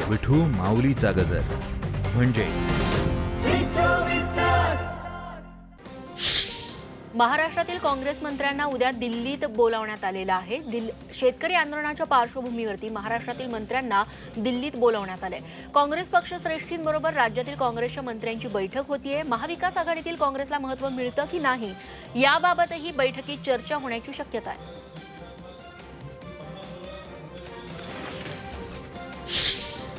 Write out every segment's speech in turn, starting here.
विठू माऊलीचा गजर म्हणजे महाराष्ट्रातील काँग्रेस मंत्र्यांना उद्या दिल्लीत बोलावण्यात आलेलं आहे। शेतकरी आंदोलनाच्या पार्श्वभूमीवरती महाराष्ट्रातील मंत्र्यांना दिल्लीत बोलावण्यात आले। काँग्रेस पक्षश्रेष्ठींबरोबर राज्यातील काँग्रेसच्या मंत्र्यांची बैठक होतीये। महाविकास आघाडीतील काँग्रेसला महत्त्व मिळतं की नाही याबाबतही बैठकीत चर्चा होण्याची शक्यता आहे।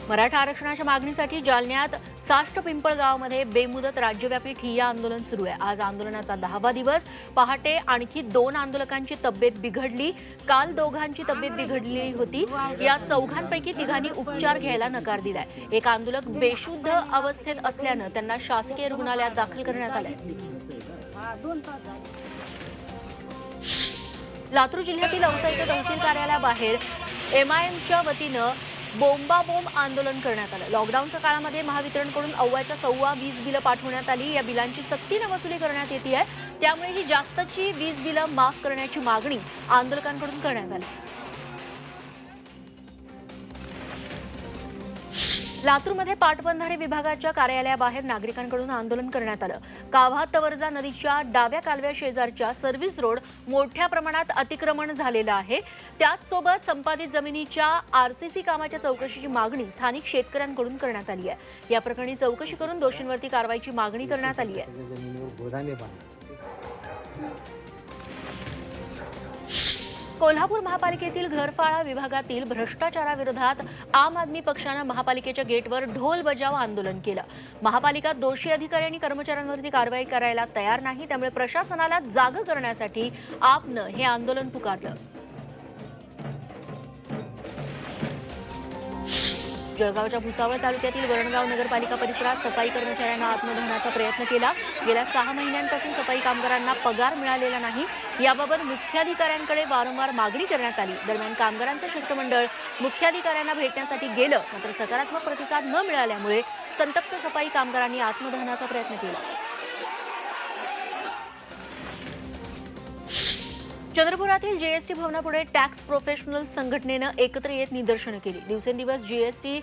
मराठा आरक्षणाच्या मागणीसाठी जालन्यात साष्ट पिंपळगावमध्ये बेमुदत राज्यव्यापी ठिय्या आंदोलन सुरू आहे। आज आंदोलनाचा 10वा दिवस। पहाटे आणखी 2 आंदोलकांची तब्येत बिघडली। काल दोघांची तब्येत बिघडलेली होती। या चौघांपैकी तिघांनी उपचार घ्यायला नकार दिलाय। एक आंदोलक बेशुद्ध अवस्थेत असल्यानं त्यांना शासकीय रुग्णालयात दाखल करण्यात आलंय। लातूर जिल्ह्यातील औसा इथं तहसील कार्यालयाबाहेर एमआयएमच्या वतीनं बोंबाबोंब आंदोलन करण्यात आलं। लॉकडाऊनच्या काळामध्ये महावितरणकडून अव्वाच्या सव्वा वीज बिलं पाठवण्यात आली। या बिलांची सक्तीनं वसुली करण्यात येते आहे। त्यामुळे ही जास्तची वीज बिलं माफ करण्याची मागणी आंदोलकांकडून करण्यात आली। लातूरमध्ये पाटबंधारे विभागाच्या कार्यालयाबाहेर नागरिकांकडून आंदोलन करण्यात आलं। काव्हा तवरजा नदीच्या डाव्या कालव्या शेजारच्या सर्व्हिस रोड मोठ्या प्रमाणात अतिक्रमण झालेलं आहे। त्याचसोबत संपादित जमिनीच्या आरसीसी कामाच्या चौकशीची मागणी स्थानिक शेतकऱ्यांकडून करण्यात आली आहे। या प्रकरणी चौकशी करून दोषींवरती कारवाईची मागणी करण्यात आली आहे। कोल्हापूर महापालिकेतील घरफाळा विभागातील भ्रष्टाचाराविरोधात आम आदमी पक्षानं महापालिकेच्या गेटवर ढोल बजाव आंदोलन केलं। महापालिका दोषी अधिकारी आणि कर्मचाऱ्यांवरती कारवाई करायला तयार नाही, त्यामुळे प्रशासनाला जागं करण्यासाठी आपनं हे आंदोलन पुकारलं। जळगावच्या भुसावळ तालुक्यातील वरणगाव नगरपालिका परिसरात सफाई कर्मचाऱ्यांना आत्मदहनाचा प्रयत्न केला। गेल्या 6 महिन्यांपासून सफाई कामगारांना पगार मिळालेला नाही। याबाबत मुख्याधिकाऱ्यांकडे वारंवार मागणी करण्यात आली। दरम्यान कामगारांचं शिष्टमंडळ मुख्याधिकाऱ्यांना भेटण्यासाठी गेलं, मात्र सकारात्मक प्रतिसाद न मिळाल्यामुळे संतप्त सफाई कामगारांनी आत्मदहनाचा प्रयत्न केला। चंद्रपुरातील जीएसटी भवनापुढे टॅक्स प्रोफेशनल संघटनेनं एकत्र येत निदर्शनं केली। दिवसेंदिवस जीएसटी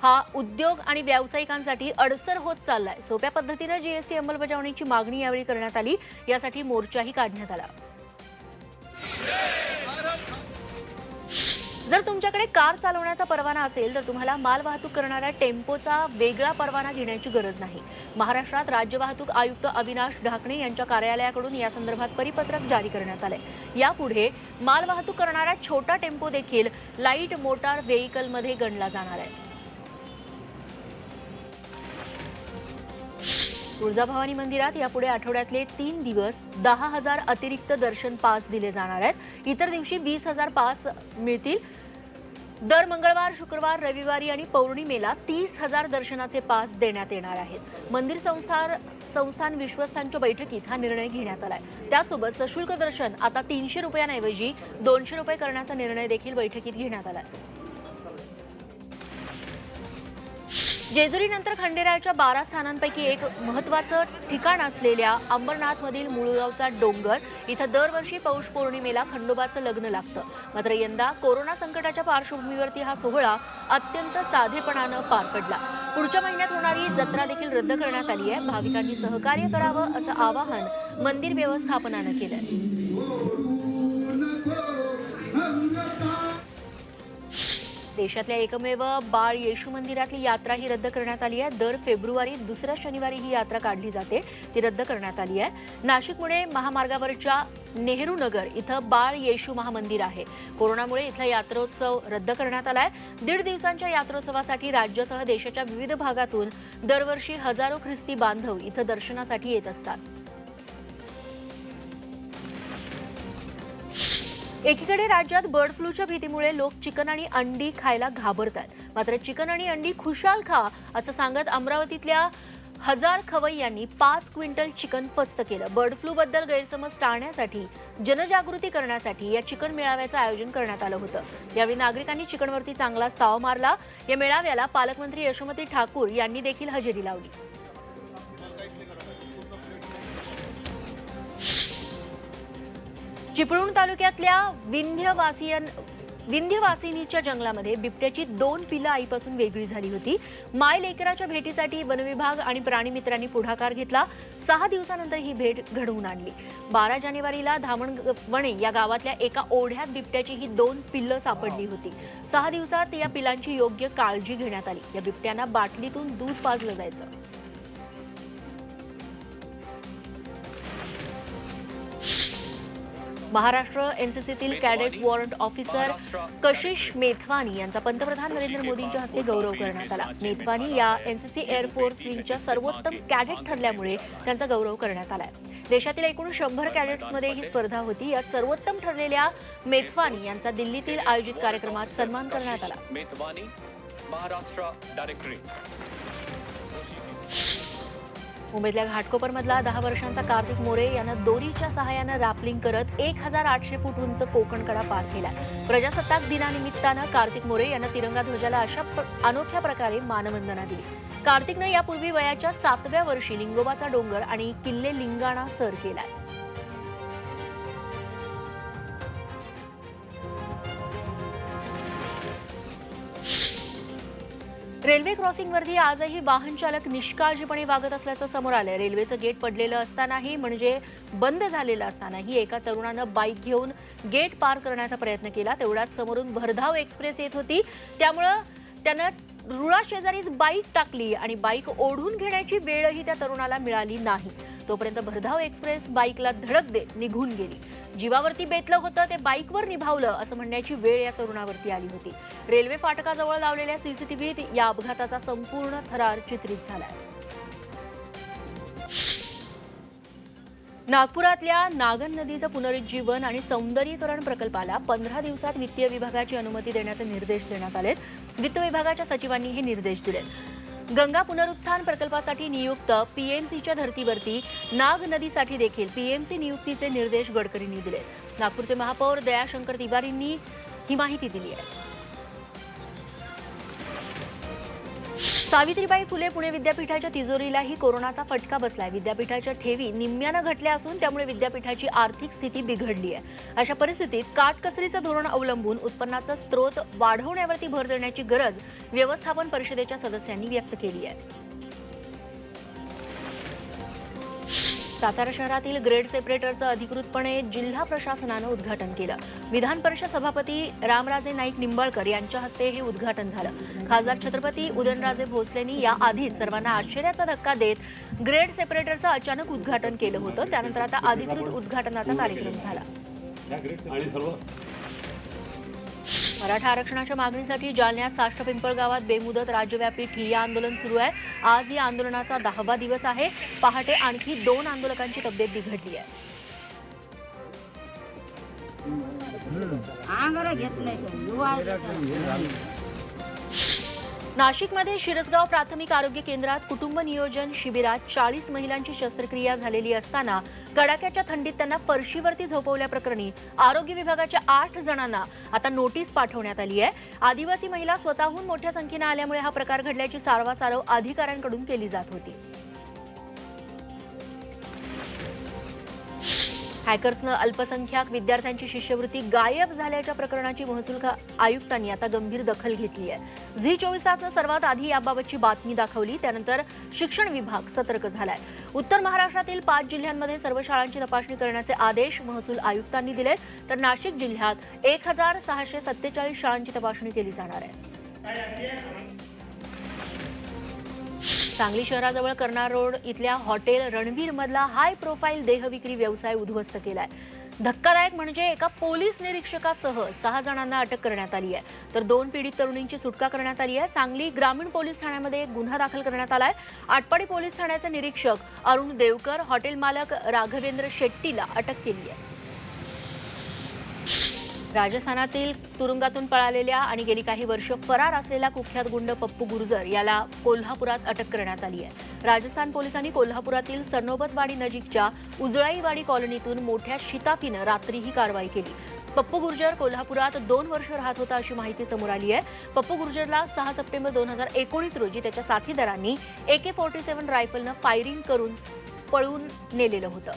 हा उद्योग आणि व्यावसायिकांसाठी अडसर होत चाललाय। सोप्या पद्धतीनं जीएसटी अंमलबजावणीची मागणी यावेळी करण्यात आली। यासाठी मोर्चाही काढण्यात आला। जर तुमच्याकडे कार चालवण्याचा परवाना असेल तर तुम्हाला मालवाहतूक करणाऱ्या टेम्पोचा वेगळा परवाना घेण्याची गरज नाही। महाराष्ट्रात राज्य वाहतूक आयुक्त अविनाश ढाकणे यांच्या कार्यालयाकडून या संदर्भात परिपत्रक जारी करण्यात आले। यापुढे मालवाहतूक करणारा छोटा टेम्पो देखील लाईट मोटार व्हेइकलमध्ये गणला जाणार आहे। तुळजाभवानी मंदिरात यापुढे आठवड्यातले 3 दिवस 10,000 अतिरिक्त दर्शन पास दिले जाणार आहेत। इतर दिवशी 20,000 पास मिळतील। दर मंगळवार, शुक्रवार, रविवारी आणि पौर्णिमेला 30,000 दर्शनाचे पास देण्यात येणार आहेत। मंदिर संस्थान विश्वस्तांच्या बैठकीत हा निर्णय घेण्यात आलाय। त्यासोबत सशुल्क दर्शन आता 300 रुपयांऐवजी 200 रुपये करण्याचा निर्णय देखील बैठकीत घेण्यात आलाय। जेजुरीनंतर खंडेरायाच्या 12 स्थानांपैकी एक महत्त्वाचं ठिकाण असलेल्या अंबरनाथमधील मुळगावचा डोंगर इथं दरवर्षी पौष पौर्णिमेला खंडोबाचं लग्न लागतं। मात्र यंदा कोरोना संकटाच्या पार्श्वभूमीवरती हा सोहळा अत्यंत साधेपणानं पार पडला। पुढच्या महिन्यात होणारी जत्रा देखील रद्द करण्यात आली आहे। भाविकांनी सहकार्य करावं असं आवाहन मंदिर व्यवस्थापनानं केलंय। देशातल्या एकमेव बाळ येशू मंदिरातली यात्रा ही रद्द करण्यात आली आहे। दर फेब्रुवारी 2ऱ्या शनिवारी ही यात्रा काढली जाते, ती रद्द करण्यात आली आहे। नाशिक-पुणे महामार्गावरच्या नेहरू नगर इथं बाळ येशू महामंदिर आहे। कोरोनामुळे इथला यात्रोत्सव रद्द करण्यात आलाय। 1.5 दिवसांच्या यात्रोत्सवासाठी राज्यासह देशाच्या विविध भागातून दरवर्षी हजारो ख्रिस्ती बांधव इथं दर्शनासाठी येत असतात। एकीकडे राज्यात बर्ड फ्लूच्या भीतीमुळे लोक चिकन आणि अंडी खायला घाबरतात। मात्र चिकन आणि अंडी खुशाल खा असं सांगत अमरावतीतल्या हजार खवय्यांनी 5 क्विंटल चिकन फस्त केलं। बर्ड फ्लू बद्दल गैरसमज टाळण्यासाठी जनजागृती करण्यासाठी या चिकन मेळाव्याचं आयोजन करण्यात आलं होतं। यावेळी नागरिकांनी चिकनवरती चांगलाच ताव मारला। या मेळाव्याला पालकमंत्री यशोमती ठाकूर यांनी देखील हजेरी लावली। चिपळूण तालुक्यातल्या विंध्यवासिनीच्या जंगलामध्ये बिबट्याची 2 पिलं आईपासून वेगळी झाली होती. माय लेकराच्या भेटीसाठी वनविभाग आणि प्राणीमित्रांनी पुढाकार घेतला. 6 दिवसानंतर ही भेट घडवून आणली. 12 जानेवारीला धामणवणे या गावातल्या एका ओढ्यात बिबट्याची ही 2 पिल्लं सापडली होती. 6 दिवसात या पिलांची योग्य काळजी घेण्यात आली. या बिबट्यांना बाटलीतून दूध पाजलं जायचं. महाराष्ट्र एनसीसीतील कॅडेट वॉरंट ऑफिसर कशिश मेथवानी यांचा पंतप्रधान नरेंद्र मोदींच्या हस्ते गौरव करण्यात आला. मेथवानी या एनसीसी एअरफोर्स विंगच्या सर्वोत्तम कॅडेट ठरल्यामुळे त्यांचा गौरव करण्यात आला. देशातील एकूण 100 कॅडेट्समध्ये ही स्पर्धा होती. यात सर्वोत्तम ठरलेल्या मेथवानी यांचा दिल्लीतील आयोजित कार्यक्रमात सन्मान करण्यात आला. मुंबईतल्या घाटकोपरमधला 10 वर्षांचा कार्तिक मोरे यानं दोरीच्या सहाय्यानं रॅपलिंग करत 1800 फूट उंच कोकणकडा पार केला. प्रजासत्ताक दिनानिमित्तानं कार्तिक मोरे यानं तिरंगा ध्वजाला अशा अनोख्या प्रकारे मानवंदना दिली. कार्तिकनं यापूर्वी वयाच्या 7व्या वर्षी लिंगोबाचा डोंगर आणि किल्ले लिंगाणा सर केलाय. रेल्वे क्रॉसिंगवरती आजही वाहन चालक निष्काळजीपणे वागत असल्याचं समोर आलंय. रेल्वेचं गेट पडलेलं असतानाही म्हणजे बंद झालेलं असतानाही एका तरुणानं बाईक घेऊन गेट पार करण्याचा प्रयत्न केला. तेवढ्यात समोरून भरधाव एक्सप्रेस येत होती. त्यामुळं त्यानं रुळाशेजारीच बाईक टाकली आणि बाईक ओढून घेण्याची वेळही त्या तरुणाला मिळाली नाही. तोपर्यंत भरधाव एक्सप्रेस बाईकला धडक देत निघून गेली. जीवावरती बेतलं होतं ते बाईकवर निभावलं असं म्हणण्याची वेळ या तरुणावरती आली होती. रेल्वे फाटकाजवळ लावलेल्या सीसीटीव्हीत या अपघाताचा संपूर्ण थरार चित्रित झालाय. नागपुरातल्या नागन नदीचं पुनरुज्जीवन आणि सौंदर्यीकरण प्रकल्पाला 15 दिवसात वित्तीय विभागाची अनुमती देण्याचे निर्देश देण्यात आलेत. वित्त विभागाच्या सचिवांनी हे निर्देश दिलेत. गंगा पुनरुत्थान प्रकल्पासाठी नियुक्त पीएमसीच्या धर्तीवरती नाग नदीसाठी देखील पीएमसी नियुक्तीचे निर्देश गडकरींनी दिले. नागपूरचे महापौर दयाशंकर तिवारींनी ही माहिती दिली आहे. सावित्रीबाई फुले पुणे विद्यापीठाच्या तिजोरीलाही कोरोनाचा फटका बसलाय. विद्यापीठाच्या ठेवी निम्म्यानं घटल्या असून त्यामुळे विद्यापीठाची आर्थिक स्थिती बिघडली आहे. अशा परिस्थितीत काटकसरीचं धोरण अवलंबून उत्पन्नाचा स्रोत वाढवण्यावरती भर देण्याची गरज व्यवस्थापन परिषदेच्या सदस्यांनी व्यक्त केली आहे. सातारा शहरातील ग्रेड सेपरेटरचं अधिकृतपणे जिल्हा प्रशासनानं उद्घाटन केलं. विधान परिषद सभापती रामराजे नाईक निंबाळकर यांच्या हस्ते हे उद्घाटन झालं. खासदार छत्रपती उदयनराजे भोसलेंनी या आधीच सर्वांना आश्चर्याचा धक्का देत ग्रेड सेपरेटरचं अचानक उद्घाटन केलं होतं. त्यानंतर आता अधिकृत उद्घाटनाचा कार्यक्रम झाला. मराठा आरक्षणाच्या मागणीसाठी जालन्यात साष्ट पिंपळगावात बेमुदत राज्यव्यापी ठिय्या आंदोलन सुरू आहे. आज या आंदोलनाचा 10वा दिवस आहे. पहाटे आणखी 2 आंदोलकांची तब्येत बिघडली आहे. नाशिकमध्ये शिरसगाव प्राथमिक आरोग्य केंद्रात कुटुंब नियोजन शिबिरात 40 महिलांची शस्त्रक्रिया झालेली असताना कडाक्याच्या थंडीत त्यांना फरशीवरती झोपवल्याप्रकरणी आरोग्य विभागाच्या 8 जणांना आता नोटीस पाठवण्यात आली आहे. आदिवासी महिला स्वतःहून मोठ्या संख्येने आल्यामुळे हा प्रकार घडल्याची सारवासारव अधिकाऱ्यांकडून केली जात होती. हॅकर्सनं अल्पसंख्याक विद्यार्थ्यांची शिष्यवृत्ती गायब झाल्याच्या प्रकरणाची महसूल आयुक्तांनी आता गंभीर दखल घेतली आहे. झी 24 तासनं सर्वात आधी याबाबतची बातमी दाखवली. त्यानंतर शिक्षण विभाग सतर्क झालाय. उत्तर महाराष्ट्रातील 5 जिल्ह्यांमध्ये सर्व शाळांची तपासणी करण्याचे आदेश महसूल आयुक्तांनी दिलेत. तर नाशिक जिल्ह्यात 1647 शाळांची तपासणी केली जाणार आहे. सांगली शहराजवळ कर्नार रोड इथल्या हॉटेल रणवीर मधला हाय प्रोफाईल देहविक्री व्यवसाय उद्ध्वस्त केलाय. धक्कादायक म्हणजे एका पोलीस निरीक्षकासह 6 जणांना अटक करण्यात आली आहे. तर 2 पीडित तरुणींची सुटका करण्यात आली आहे. सांगली ग्रामीण पोलीस ठाण्यामध्ये गुन्हा दाखल करण्यात आलाय. आटपाडी पोलीस ठाण्याचे निरीक्षक अरुण देवकर हॉटेल मालक राघवेंद्र शेट्टीला अटक केली आहे. राजस्थानातील तुरुंगातून पळालेल्या आणि गेली काही वर्ष फरार असलेला कुख्यात गुंड पप्पू गुर्जर याला कोल्हापुरात अटक करण्यात आली आहे. राजस्थान पोलिसांनी कोल्हापुरातील सरनोबतवाडी नजीकच्या उजळाईवाडी कॉलनीतून मोठ्या शिताफीनं रात्री ही कारवाई केली. पप्पू गुर्जर कोल्हापुरात 2 वर्ष राहत होता अशी माहिती समोर आली आहे. पप्पू गुर्जरला 6 सप्टेंबर 2019 रोजी त्याच्या साथीदारांनी AK-47 रायफलनं फायरिंग करून पळून नेलेलं होतं.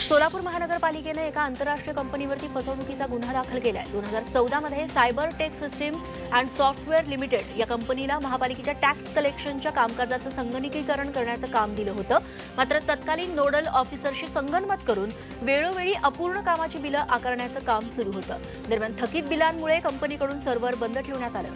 सोलापूर महानगरपालिकेने एका आंतरराष्ट्रीय कंपनीवरती फसवणुकीचा गुन्हा दाखल केलाय. 2014 मध्ये cyber tech system and software limited या कंपनीला महापालिकेच्या टॅक्स कलेक्शनच्या कामकाजाचं संगणकीकरण करण्याचं काम दिलं होतं. मात्र तत्कालीन नोडल ऑफिसरशी संगनमत करून वेळोवेळी अपूर्ण कामाची बिलं आकारण्याचं काम सुरू होतं. दरम्यान थकीत बिलांमुळे कंपनीकडून सर्व्हर बंद ठेवण्यात आलं.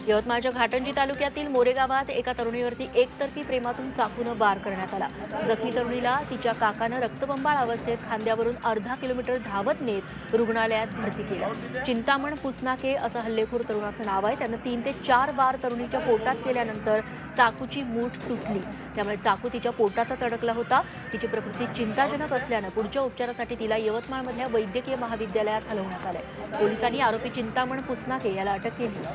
यवतमाळच्या घाटंजी तालुक्यातील मोरे गावात एका तरुणीवरती एकतर्फी प्रेमातून चाकूनं वार करण्यात आला. जखमी तरुणीला तिच्या काकानं रक्तबंबाळ अवस्थेत खांद्यावरून अर्धा किलोमीटर धावत नेत रुग्णालयात भरती केलं. चिंतामण पुसनाके असं हल्लेखोर तरुणाचं नाव आहे. त्यानं 3 ते 4 वार तरुणीच्या पोटात केल्यानंतर चाकूची मूठ तुटली. त्यामुळे चाकू तिच्या पोटातच अडकला होता. तिची प्रकृती चिंताजनक असल्यानं पुढच्या उपचारासाठी तिला यवतमाळमधल्या वैद्यकीय महाविद्यालयात हलवण्यात आलंय. पोलिसांनी आरोपी चिंतामण पुसनाके याला अटक केली.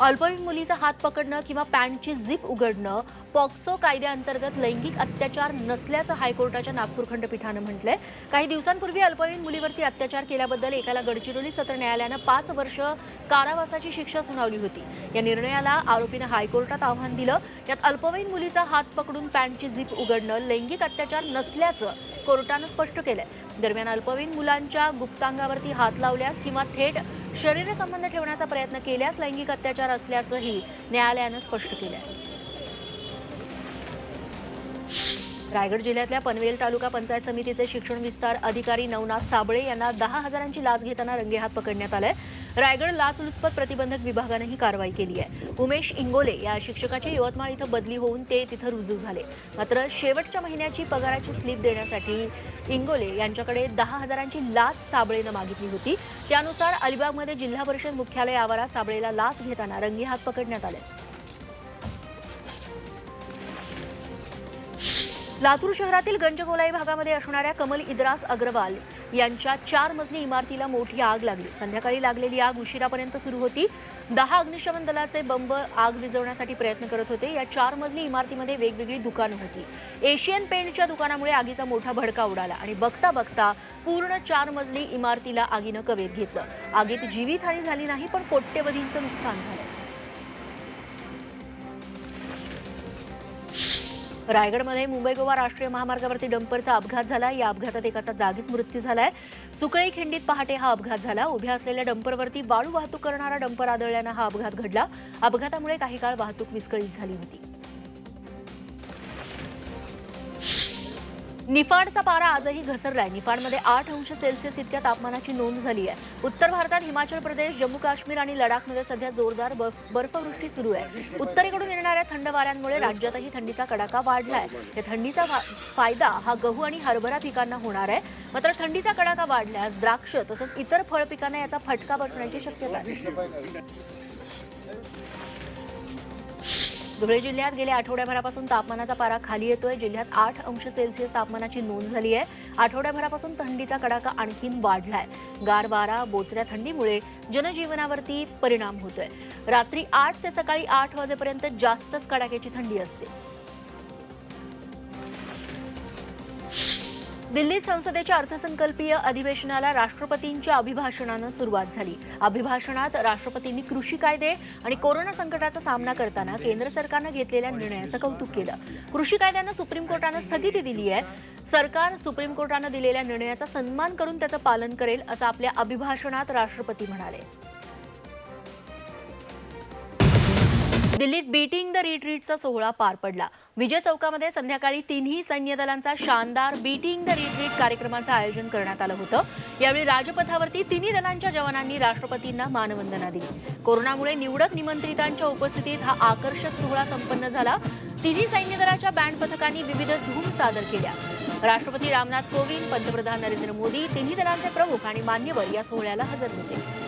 अल्पवयीन मुलीचा हात पकडणं किंवा पॅन्टची झिप उघडणं पॉक्सो कायद्याअंतर्गत लैंगिक अत्याचार नसल्याचं हायकोर्टाच्या नागपूर खंडपीठानं म्हटलंय. काही दिवसांपूर्वी अल्पवयीन मुलीवरती अत्याचार केल्याबद्दल एकाला गडचिरोली सत्र न्यायालयानं 5 वर्ष कारावासाची शिक्षा सुनावली होती. या निर्णयाला आरोपीनं हायकोर्टात आव्हान दिलं. यात अल्पवयीन मुलीचा हात पकडून पॅन्टची झिप उघडणं लैंगिक अत्याचार नसल्याचं कोर्टानं स्पष्ट केलंय. दरम्यान अल्पवयीन मुलांच्या गुप्तांगावरती हात लावल्यास किंवा थेट शरीरसंबंध ठेवण्याचा प्रयत्न केल्यास लैंगिक अत्याचार असल्याचंही न्यायालयानं स्पष्ट केलंय. रायगड जिल्ह्यातल्या पनवेल तालुका पंचायत समितीचे शिक्षण विस्तार अधिकारी नवनाथ साबळे यांना 10,000ची लाच घेताना रंगेहात पकडण्यात आलंय. रायगड लाचलुचपत प्रतिबंधक विभागानं ही कारवाई केली आहे. उमेश इंगोले या शिक्षकाची यवतमाळ इथं बदली होऊन ते तिथं रुजू झाले. मात्र शेवटच्या महिन्याची पगाराची स्लिप देण्यासाठी इंगोले यांच्याकडे 10,000ची लाच साबळेनं मागितली होती. त्यानुसार अलिबागमध्ये जिल्हा परिषद मुख्यालय आवारात साबळेला लाच घेताना रंगेहात पकडण्यात आले. लातूर शहरातील गंजगोलाई भागामध्ये असणाऱ्या कमल इद्रास अग्रवाल यांच्या 4 मजली इमारतीला मोठी आग लागली. संध्याकाळी लागलेली आग उशिरापर्यंत सुरू होती. 10 अग्निशमन दलाचे बंब आग विझवण्यासाठी प्रयत्न करत होते. या 4 मजली इमारतीमध्ये वेगवेगळी दुकानं होती. एशियन पेंटच्या दुकानामुळे आगीचा मोठा भडका उडाला आणि बघता बघता पूर्ण 4 मजली इमारतीला आगीनं कवेत घेतलं. आगीत जीवितहानी झाली नाही, पण कोट्यवधींचं नुकसान झालं. रायगडमध्ये मुंबई गोवा राष्ट्रीय महामार्गावरती डंपरचा अपघात झाला. या अपघातात एकाचा जागीच मृत्यू झालाय. सुकळी खिंडीत पहाटे हा अपघात झाला. उभ्या असलेल्या डंपरवरती वाळू वाहतूक करणारा डंपर आदळल्यानं हा अपघात घडला. अपघातामुळे काही काळ वाहतूक विस्कळीत झाली होती. निफाडचा पारा आजही घसरलाय. निफाडमध्ये 8 अंश सेल्सिअस इतक्या तापमानाची नोंद झाली आहे. उत्तर भारतात हिमाचल प्रदेश, जम्मू काश्मीर आणि लडाखमध्ये सध्या जोरदार बर्फवृष्टी सुरू आहे. उत्तरेकडून येणाऱ्या थंड वाऱ्यांमुळे राज्यातही थंडीचा कडाका वाढलाय. या थंडीचा फायदा हा गहू आणि हरभरा पिकांना होणार आहे. मात्र थंडीचा कडाका वाढल्यास द्राक्ष तसंच इतर फळ पिकांना याचा फटका बसण्याची शक्यता आहे. धुळे जिल्ह्यात गेल्या आठवड्याभरापासून तापमानाचा पारा खाली येतोय. जिल्ह्यात 8 अंश सेल्सिअस तापमानाची नोंद झाली आहे. आठवड्याभरापासून थंडीचा कडाका आणखीन वाढलाय. गार वारा, बोचऱ्या थंडीमुळे जनजीवनावरती परिणाम होतोय. रात्री 8 ते सकाळी 8 वाजेपर्यंत जास्तच कडाक्याची थंडी असते. दिल्लीत संसदेच्या अर्थसंकल्पीय अधिवेशनाला राष्ट्रपतींच्या अभिभाषणानं सुरुवात झाली. अभिभाषणात राष्ट्रपतींनी कृषी कायदे आणि कोरोना संकटाचा सामना करताना केंद्र सरकारनं घेतलेल्या निर्णयाचं कौतुक केलं. कृषी कायद्यांना सुप्रीम कोर्टानं स्थगिती दिली आहे. सरकार सुप्रीम कोर्टानं दिलेल्या निर्णयाचा सन्मान करून त्याचं पालन करेल असं आपल्या अभिभाषणात राष्ट्रपती म्हणाले. दिल्लीत बीटिंग द रिट्रीटचा सोहळा पार पडला. विजय चौकामध्ये संध्याकाळी 3ही सैन्य दलांचा शानदार बीटिंग द रिट्रीट कार्यक्रमाचं आयोजन करण्यात आलं होतं. यावेळी राजपथावरती 3ही दलांच्या जवानांनी राष्ट्रपतींना मानवंदना दिली. कोरोनामुळे निवडक निमंत्रितांच्या उपस्थितीत हा आकर्षक सोहळा संपन्न झाला. 3ही सैन्य दलाच्या बँड पथकांनी विविध धूम सादर केल्या. राष्ट्रपती रामनाथ कोविंद, पंतप्रधान नरेंद्र मोदी, 3ही दलांचे प्रमुख आणि मान्यवर या सोहळ्याला हजर होते.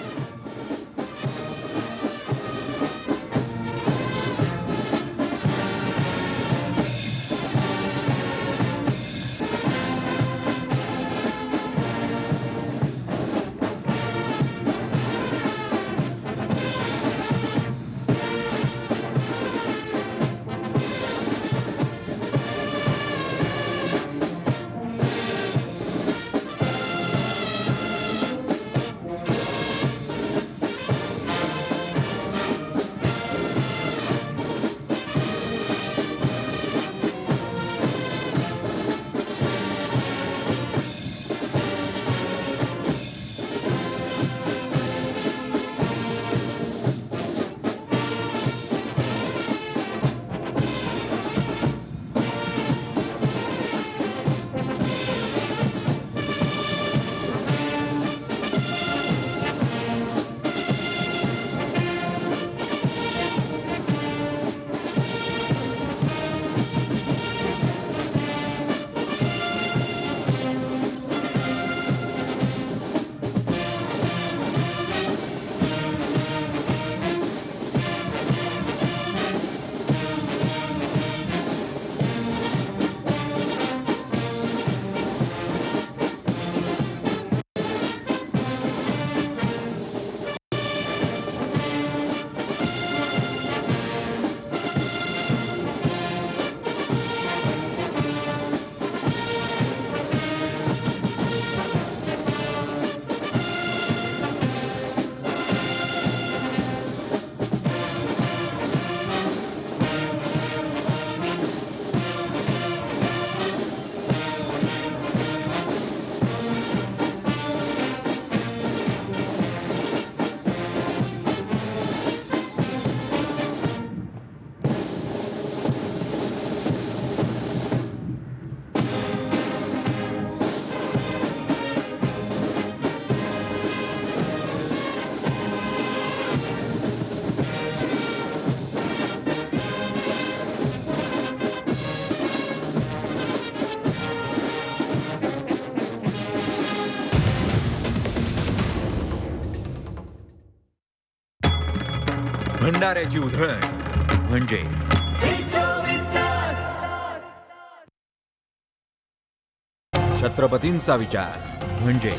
भंडाऱ्याची उधळण म्हणजे छत्रपतींचा विचार म्हणजे